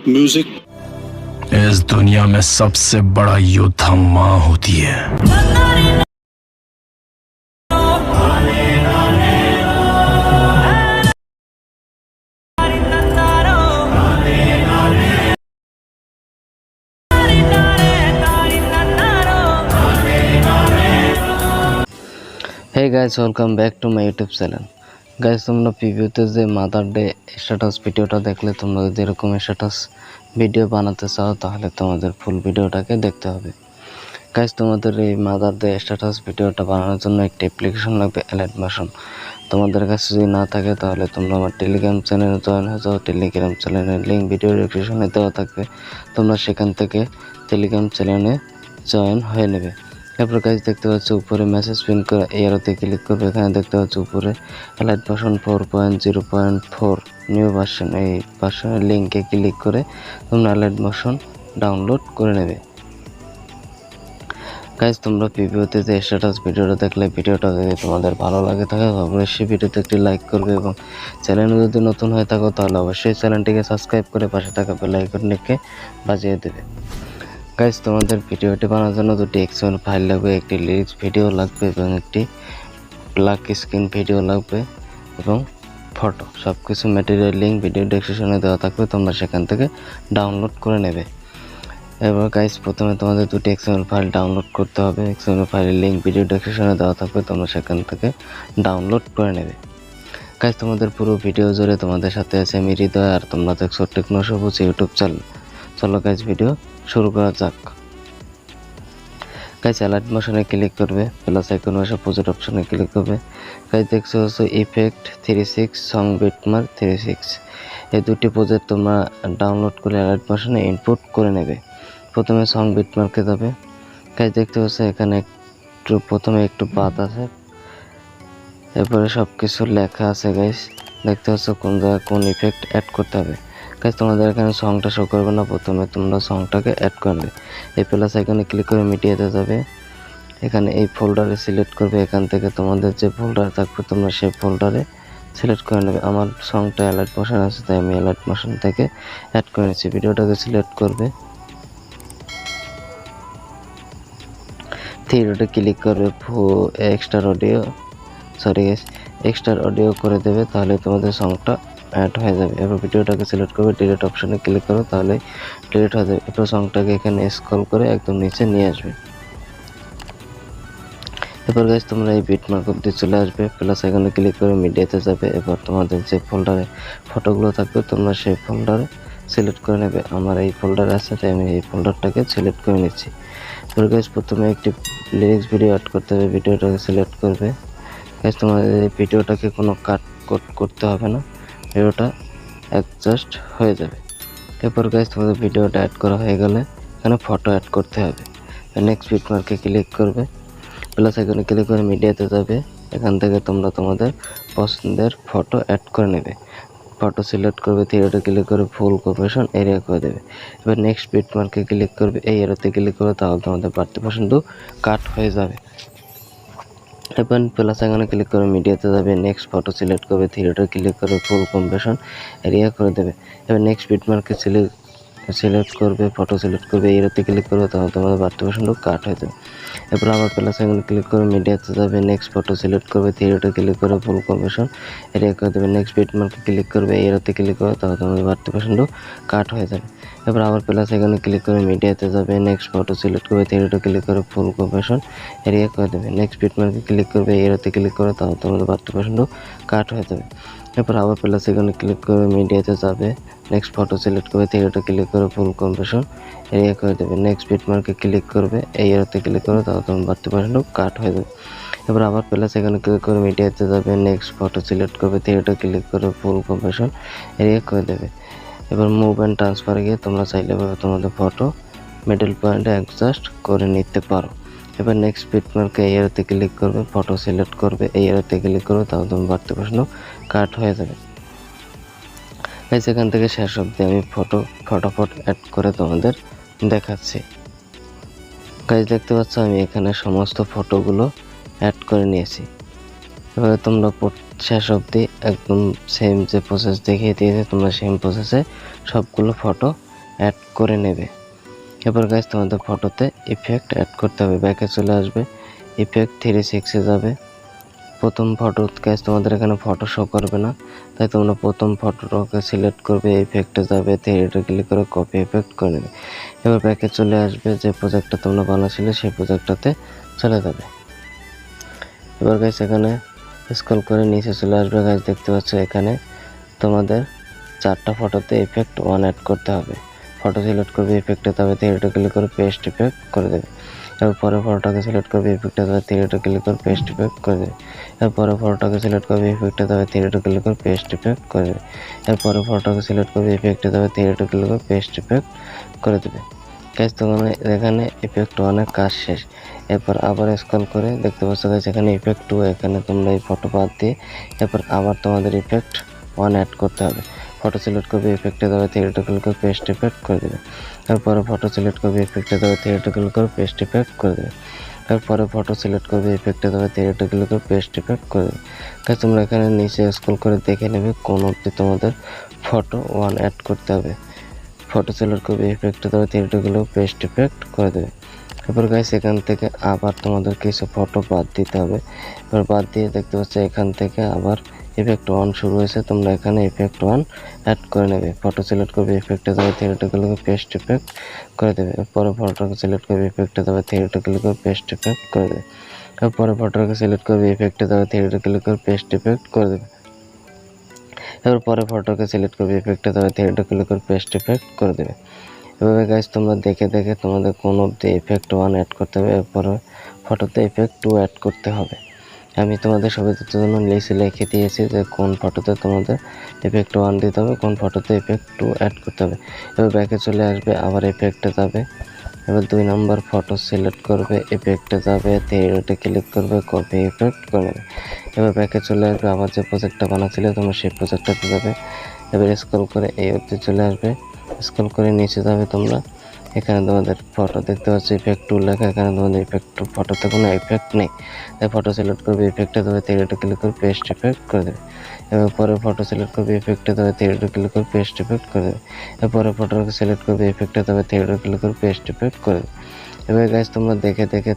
Music. इस दुनिया में सबसे बड़ा योद्धा माँ होती है। Hey guys, welcome back to my YouTube channel. Guys, তোমরা প্রিভিউতে যে মাদার ডে স্ট্যাটাস ভিডিওটা দেখলে, তোমরা যদি এরকম স্ট্যাটাস ভিডিও বানাতে চাও তাহলে তোমাদের ফুল ভিডিওটাকে দেখতে হবে। গাইস, তোমাদের এই মাদার ডে স্ট্যাটাস ভিডিওটা বানানোর জন্য একটি অ্যাপ্লিকেশন লাগবে, অ্যালাইট মোশন। তোমাদের কাছে যদি না থাকে তাহলে তোমরা আমার টেলিগ্রাম চ্যানেলে জয়েন হয়ে যাও। টেলিগ্রাম চ্যানেলের লিঙ্ক ভিডিও ডেসক্রিপশনে দেওয়া থাকবে, তোমরা সেখান থেকে টেলিগ্রাম চ্যানেলে জয়েন হয়ে নেবে। এরপর গাইস দেখতে পাচ্ছ উপরে মেসেজ পিন করে এরোতে ক্লিক করবে। এখানে দেখতে পাচ্ছ উপরে Alight Motion 4.0.4 নিউ ভার্সন, এই ভার্সনের লিঙ্কে ক্লিক করে তোমরা Alight Motion ডাউনলোড করে নেবে। গাইস, তোমরা প্রিভিউতে যে স্ট্যাটাস ভিডিওটা দেখলে, ভিডিওটা যদি তোমাদের ভালো লাগে থাকে অবশ্যই ভিডিওতে একটি লাইক করবে এবং চ্যানেলে যদি নতুন হয়ে থাকো তাহলে অবশ্যই চ্যানেলটিকে সাবস্ক্রাইব করে পাশে থাকা বেল আইকনটিকে বাজিয়ে দেবে। গাইস, তোমাদের ভিডিওটি বানানোর জন্য দুটি এক্সএমএল ফাইল লাগবে, একটি লিরিক্স ভিডিও লাগবে এবং একটি ব্ল্যাক স্ক্রিন ভিডিও লাগবে এবং ফটো। সব কিছু ম্যাটেরিয়াল লিঙ্ক ভিডিও ডেসক্রিপশনে দেওয়া থাকবে, তোমরা সেখান থেকে ডাউনলোড করে নেবে। এবার গাইস, প্রথমে তোমাদের দুটি এক্সএমএল ফাইল ডাউনলোড করতে হবে। এক্সএমএল ফাইলের লিঙ্ক ভিডিও ডেসক্রিপশনে দেওয়া থাকবে, তোমরা সেখান থেকে ডাউনলোড করে নেবে। গাইস, তোমাদের পুরো ভিডিও জুড়ে তোমাদের সাথে আছে আমি হৃদয়, আর তোমরা দেখছো টেকনো সবুজ ইউটিউব চ্যানেল। চলো গাইস, ভিডিও শুরু করা যাক। গাইস, অ্যালাইট মোশনে ক্লিক করবে, প্লাস আইকন বসে প্রজেক্ট অপশনে ক্লিক করবে। গাইস, দেখছো ইফেক্ট 36 সং বিটমার্ক 36, এই দুটি প্রজেক্ট তোমরা ডাউনলোড করে অ্যালাইট মোশনে ইনপুট করে নেবে। প্রথমে সং বিটমার্কে যাবে। গাইস, দেখতে পাচ্ছ এখানে প্রথমে একটু বাদ আছে, এরপরে সব কিছু লেখা আছে। গাইস, দেখতে পাচ্ছ কোন জায়গায় কোন ইফেক্ট অ্যাড করতে হবে। গাইস, তোমাদের এখানে সংটা শো করবে না, প্রথমে তোমরা সংটাকে অ্যাড করবে। এই প্লাস আইকনে ক্লিক করে মিডিয়াতে যাবে, এখানে এই ফোল্ডারে সিলেক্ট করবে। এখান থেকে তোমাদের যে ফোল্ডার থাকবে তোমরা সেই ফোল্ডারে সিলেক্ট করে নেবে। আমার সংটা অ্যালাইট মোশন আছে তাই আমি অ্যালাইট মোশন থেকে অ্যাড করে নিচ্ছি। ভিডিওটাকে সিলেক্ট করবে, থ্রি ডটে ক্লিক করবে, এক্সট্রা অডিও করে দেবে, তাহলে তোমাদের সংটা অ্যাড হয়ে যাবে। এবার ভিডিওটাকে সিলেক্ট করবে, ডিলিট অপশনে ক্লিক করো, তাহলে ডিলিট হয়ে যাবে। এরপর সংটাকে এখানে স্ক্রল করে একদম নিচে নিয়ে আসবে। এরপর গাইস, তোমরা এই বিটমার্ক অবধি চলে আসবে, প্লাস এখানে ক্লিক করে মিডিয়াতে যাবে। এবার তোমাদের যে ফোল্ডারে ফটোগুলো থাকবে তোমরা সেই ফোল্ডারে সিলেক্ট করে নেবে। আমার এই ফোল্ডার আছে তাই আমি এই ফোল্ডারটাকে সিলেক্ট করে নিচ্ছি। এবার গাইস, প্রথমে একটি লিরিক্স ভিডিও অ্যাড করতে হবে, ভিডিওটাকে সিলেক্ট করবে। গাইস, তোমাদের এই ভিডিওটাকে কোনো কাট করতে হবে না, ভিডিওটা অ্যাডজাস্ট হয়ে যাবে। এরপর গাইস, তোমাদের ভিডিওটা অ্যাড করা হয়ে গেলে এখানে ফটো অ্যাড করতে হবে। নেক্সট বিটমার্কে ক্লিক করবে, প্লাস এখানে ক্লিক করে মিডিয়াতে যাবে। এখান থেকে তোমরা তোমাদের পছন্দের ফটো অ্যাড করে নেবে। ফটো সিলেক্ট করবে, থ্রিডে ক্লিক করে ফুল কম্পোজিশন এরিয়া করে দেবে। এবার নেক্সট বিটমার্কে ক্লিক করবে, এই এরিয়াতে ক্লিক করে তাহলে তোমাদের বাড়তি পছন্দ কাট হয়ে যাবে। এবার প্লাস আইকনে ক্লিক করে মিডিয়াতে যাবে, নেক্সট ফটো সিলেক্ট করবে, থ্রিডে ক্লিক করে ফুল কম্পোজিশন এরিয়া করে দেবে। এবার নেক্সট বিটমার্কে সিলেক্ট করবে, ফটো সিলেক্ট করবে, এরিয়াতে ক্লিক করবে তাহলে তোমাদের বাড়তি পছন্দ কাট হয়ে যাবে। এরপর আবার প্লাস আইকনে ক্লিক করে মিডিয়াতে যাবে, নেক্সট ফটো সিলেক্ট করবে, থ্রিডে ক্লিক করে ফুল কম্পোজিশন এরিয়া করে দেবে। নেক্সট বিটমার্কে ক্লিক করবে, এরিয়াতে ক্লিক করবে তাহলে তোমাদের বাড়তি পছন্দ কাট হয়ে যাবে। এবার আবার প্লাস আইকনে ক্লিক করে মিডিয়াতে যাবে, নেক্সট ফটো সিলেক্ট করবে, থ্রিডে ক্লিক করে ফুল কম্পোজিশন এরিয়া করে দেবে। নেক্সট বিটমার্কে ক্লিক করবে, এরিয়াতে ক্লিক করে তাহলে তোমাদের বাড়তি পছন্দ কাট হয়ে যাবে। এরপর আবার প্লাস আইকনে ক্লিক করে মিডিয়াতে যাবে, নেক্সট ফটো সিলেক্ট করবে, থ্রিডে ক্লিক করে ফুল কম্পোজিশন এরিয়া করে দেবে। নেক্সট বিটমার্কে ক্লিক করবে, এই এরিয়াতে ক্লিক করে তাহলে তোমার বাড়তি পছন্দ কাট হয়ে যাবে। এবার আবার প্লাস আইকনে ক্লিক করে মিডিয়াতে যাবে, নেক্সট ফটো সিলেক্ট করবে, থ্রিডে ক্লিক করে ফুল কম্পোজিশন এরিয়া করে দেবে। এবার মুভ অ্যান্ড ট্রান্সফারে গিয়ে তোমরা চাইলে তোমাদের ফটো মিডল পয়েন্টে অ্যাডজাস্ট করে নিতে পারো। এবার নেক্সট বিটমার্কে এই এরিয়াতে ক্লিক করবে, ফটো সিলেক্ট করবে, এই এরিয়াতে ক্লিক করবে তাহলে তোমার বাড়তি পছন্দ কাট হয়ে যাবে। গাইস, এখান থেকে শেষ অবধি আমি ফটোফট অ্যাড করে তোমাদের দেখাচ্ছি। গাইস, দেখতে পাচ্ছ আমি এখানে সমস্ত ফটোগুলো অ্যাড করে নিয়েছি। এবারে তোমরা শেষ অবধি একদম সেম যে প্রসেস দেখিয়ে দিয়েছে তোমরা সেম প্রসেসে সবগুলো ফটো অ্যাড করে নেবে। এবার গাইস তোমাদের ফটোতে ইফেক্ট অ্যাড করতে হবে। ব্যাকে চলে আসবে, ইফেক্ট 360 যাবে। প্রথম ফটো গাইস তোমাদের এখানে ফটো শো করবে না, তাই তোমরা প্রথম ফটোটাকে সিলেক্ট করবে, ইফেক্টে যাবে, থ্রিডে ক্লিক করে কপি ইফেক্ট করে নেবে। এবার ব্যাকে চলে আসবে, যে প্রজেক্টটা তোমরা বানাচ্ছিলে সেই প্রজেক্টটাতে চলে যাবে। এবার গাইস এখানে স্ক্রল করে নিচে চলে আসবে। গাইস দেখতে পাচ্ছ এখানে তোমাদের 4টা ফটোতে ইফেক্ট 1 অ্যাড করতে হবে। ফটো সিলেক্ট করবে, ইফেক্টে যাবে, থ্রিডে ক্লিক করে পেস্ট ইফেক্ট করে দেবে। এবার পরের ফটোটাকে সিলেক্ট করবে, ইফেক্টে যাবে, থ্রিডে ক্লিক করে পেস্ট ইফেক্ট করে দেবে। এর পরের ফটোটাকে সিলেক্ট করবে, ইফেক্টে যাবে, থ্রিডে ক্লিক করে পেস্ট ইফেক্ট করে দেবে। এর পরের ফটোটাকে সিলেক্ট করবে, ইফেক্টে যাবে, থ্রিডে ক্লিক করে পেস্ট ইফেক্ট করে দেবে। গাইস তোমাদের এখানে ইফেক্ট 1 এর কাজ শেষ। এরপর আবার স্ক্রল করে দেখতে পাচ্ছ গাইস এখানে ইফেক্ট 2, এখানে তোমরা এই ফটো বাদ দিয়ে এরপর আবার তোমাদের ইফেক্ট 1 অ্যাড করতে হবে। ফটো সিলেক্ট করবে, ইফেক্টে যাবে, থ্রিডে ক্লিক করে পেস্ট ইফেক্ট করে দেবে। এরপরে ফটো সিলেক্ট করবে, ইফেক্টে যাবে, থ্রিডে ক্লিক করে পেস্ট ইফেক্ট করে দেবে। এরপরে ফটো সিলেক্ট করবে, ইফেক্টে যাবে, থ্রিডে ক্লিক করে পেস্ট ইফেক্ট করে দেবে। গাইস তোমরা এখানে নিচে স্ক্রল করে দেখে নেবে কোন অবধি তোমাদের ফটো 1 অ্যাড করতে হবে। ফটো সিলেক্ট করবে, ইফেক্টে যাবে, থ্রিডে ক্লিক করে পেস্ট ইফেক্ট করে দেবে। এরপর গাইস এখান থেকে আবার তোমাদের কিছু ফটো বাদ দিতে হবে। এবার বাদ দিয়ে দেখতে পাচ্ছ এখান থেকে আবার ইফেক্ট 1 শুরু হয়েছে, তোমরা এখানে ইফেক্ট 1 অ্যাড করে নেবে। ফটো সিলেক্ট করবে, ইফেক্টে যাবে, থ্রিডে ক্লিক করে পেস্ট ইফেক্ট করে দেবে। এরপরে ফটোটাকে সিলেক্ট করবে, ইফেক্টে যাবে, থ্রিডে ক্লিক করে পেস্ট ইফেক্ট করে দেবে। এরপরে ফটোটাকে সিলেক্ট করবে, ইফেক্টে যাবে, থ্রিডে ক্লিক করে পেস্ট ইফেক্ট করে দেবে। এবার পরে ফটোকে সিলেক্ট করবে, ইফেক্টে যাবে, থ্রিডে ক্লিক করে পেস্ট ইফেক্ট করে দেবে। এভাবে গাইস তোমরা দেখে দেখে তোমাদের কোন অবধি ইফেক্ট 1 অ্যাড করতে হবে, এরপরে ফটোতে ইফেক্ট 2 অ্যাড করতে হবে। আমি তোমাদের সুবিধার জন্য লিস্টে লিখে দিয়েছি যে কোন ফটোতে তোমাদের ইফেক্ট 1 দিতে হবে, কোন ফটোতে ইফেক্ট 2 অ্যাড করতে হবে। এবার ব্যাকে চলে আসবে, আবার ইফেক্টে যাবে। এবার 2 নম্বর ফটো সিলেক্ট করবে, ইফেক্টে যাবে, থ্রিডে ক্লিক করবে, কপি ইফেক্ট করে নেবে। এবার ব্যাকে চলে আসবে, আবার যে প্রজেক্টটা বানাচ্ছিলে তোমরা সেই প্রজেক্টটাতে যাবে। এবার স্ক্রল করে এই অবধি চলে আসবে, স্ক্রল করে নিচে যাবে। তোমরা এখানে তোমাদের ফটো দেখতে পাচ্ছ ইফেক্ট 2 লেখা, এখানে তোমাদের ইফেক্ট 2 ফটোতে কোনো ইফেক্ট নেই, তাই ফটো সিলেক্ট করবে, ইফেক্টে দেবে, থ্রিডে ক্লিক করে পেস্ট ইফেক্ট করে দেবে। এবার পরে ফটো সিলেক্ট করবে, ইফেক্টে দেবে, থ্রিডে ক্লিক করে পেস্ট ইফেক্ট করে দেবে। এরপরে ফটোকে সিলেক্ট করবে, ইফেক্টে দেবে, থ্রিডে ক্লিক করে পেস্ট ইফেক্ট করে দেবে। এবার গাইস তোমরা দেখে দেখে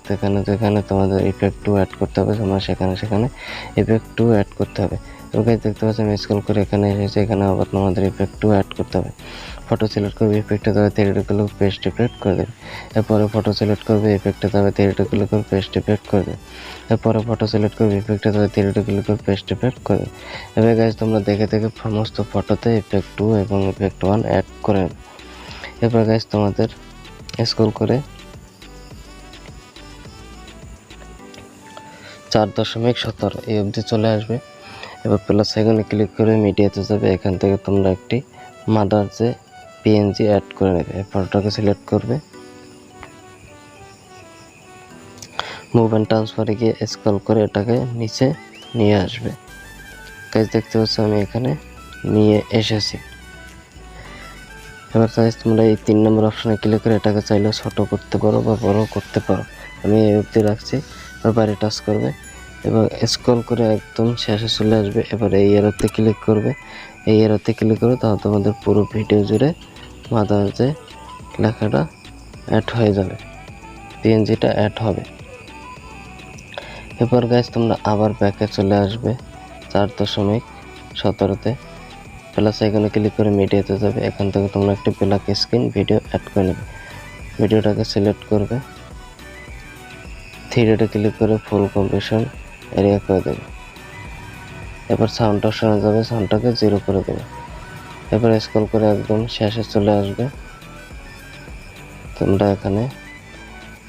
যেখানে তোমাদের ইফেক্ট 2 অ্যাড করতে হবে, তোমরা সেখানে ইফেক্ট 2 অ্যাড করতে হবে। এবার গাইস দেখতে পাচ্ছ আমি স্ক্রল করে এখানে এসেছি, এখানে আবার তোমাদের ইফেক্ট 2 অ্যাড করতে হবে। ফটো সিলেক্ট করবে, ইফেক্টে দেবে, থ্রিডে ক্লিক করে পেস্ট ইফেক্ট করে দেবে। এরপরে ফটো সিলেক্ট করবে, ইফেক্টে দেবে, থ্রিডে ক্লিক করে পেস্ট ইফেক্ট করে দেবে। এরপরে ফটো সিলেক্ট করবে, ইফেক্টে দেবে, থ্রিডে ক্লিক করে পেস্ট ইফেক্ট করে দেবে। এবার গাইস তোমরা দেখে দেখে সমস্ত ফটোতে ইফেক্ট 2 এবং ইফেক্ট 1 অ্যাড করে নেবে। এরপর গাইস তোমাদের স্ক্রল করে 4.17 এই অবধি চলে আসবে। এবার প্লাস আইকনে ক্লিক করে মিডিয়াতে যাবে, এখান থেকে তোমরা একটি মাদার যে পিএনজি অ্যাড করে নেবে। এই ফটোটাকে সিলেক্ট করবে, মুভ অ্যান্ড ট্রান্সফারে গিয়ে স্ক্রল করে এটাকে নিচে নিয়ে আসবে। গাইস দেখতে পাচ্ছ আমি এখানে নিয়ে এসেছি। এবার গাইস তোমরা এই 3 নম্বর অপশনে ক্লিক করে এটাকে চাইলে ছোট করতে পারো বা বড় করতে পারো। আমি এই অবধি রাখছি। এবার টাচ করবে, এবার স্ক্রল করে একদম শেষে চলে আসবে। এবার এই এরোতে ক্লিক করবে, এই এরোতে ক্লিক করে তাহলে তোমাদের পুরো ভিডিও জুড়ে মাদার যে লেখাটা অ্যাড হয়ে যাবে, পিএনজিটা অ্যাড হবে। এরপর গাইস তোমরা আবার ব্যাকে চলে আসবে 4.17তে প্লাস আইকনে ক্লিক করে মিডিয়াতে যাবে। এখান থেকে তোমরা একটি ব্ল্যাক স্ক্রিন ভিডিও অ্যাড করে নেবে। ভিডিওটাকে সিলেক্ট করবে, থ্রিডে ক্লিক করে ফুল কম্প্রেশন এরিয়া করে দেবে। এবার সাউন্ড অপশনে যাবে, সাউন্ডটাকে 0 করে দেবে। এবার স্ক্রল করে একদম শেষে চলে আসবে। তোমরা এখানে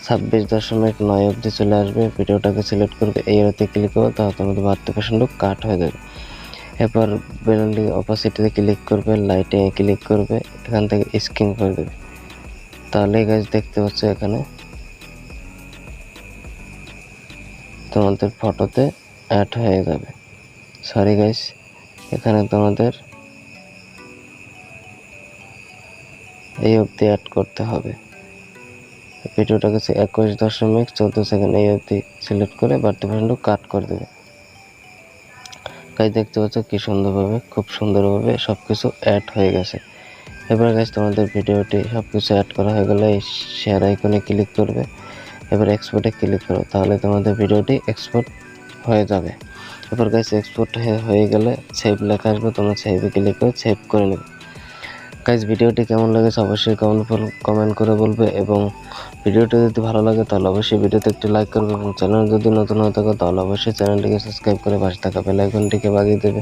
26.9 অবধি চলে আসবে। ভিডিওটাকে সিলেক্ট করবে, এই এরিয়াতে ক্লিক করবে, তাহলে তোমাদের 32% কাট হয়ে যাবে। এরপর ব্লেন্ডিং অপাসিটিতে ক্লিক করবে, লাইটে ক্লিক করবে, এখান থেকে স্কিন করে দেবে। তাহলে গাইস দেখতে পাচ্ছ এখানে তোমাদের ফটোতে অ্যাড হয়ে যাবে। সরি গাইস, এখানে তোমাদের এই অবধি অ্যাড করতে হবে। ভিডিওটাকে 21.14 সেকেন্ড এই অবধি সিলেক্ট করে 32% কাট করে দেবে। গাইস দেখতে পাচ্ছ কি সুন্দরভাবে, খুব সুন্দরভাবে সবকিছু অ্যাড হয়ে গেছে। এবার গাইস তোমাদের ভিডিওটি সব কিছু অ্যাড করা হয়ে গেলে এই শেয়ার আইকনে ক্লিক করবে, এবার এক্সপোর্টে ক্লিক করো, তাহলে তোমাদের ভিডিওটি এক্সপোর্ট হয়ে যাবে। এবার গাইস এক্সপোর্ট হয়ে গেলে সেভ লেখা আসবে, তোমরা সেভে ক্লিক করে সেভ করে নেবে। গাইস ভিডিওটি কেমন লেগেছে অবশ্যই কমেন্ট করে বলবে, এবং ভিডিওটি যদি ভালো লাগে তাহলে অবশ্যই ভিডিওতে একটি লাইক করবে, এবং চ্যানেল যদি নতুন হয়ে থাকে তাহলে অবশ্যই চ্যানেলটিকে সাবস্ক্রাইব করে পাশে থাকা বেল আইকনটিকে বাজিয়ে দেবে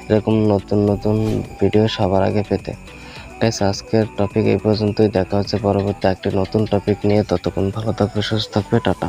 এরকম নতুন নতুন ভিডিও সবার আগে পেতে। গাইস আজকের টপিক এই পর্যন্তই, দেখা হচ্ছে পরবর্তী একটি নতুন টপিক নিয়ে। ততক্ষণ ভালো থাকবে, সুস্থ থাকবে, টাটা।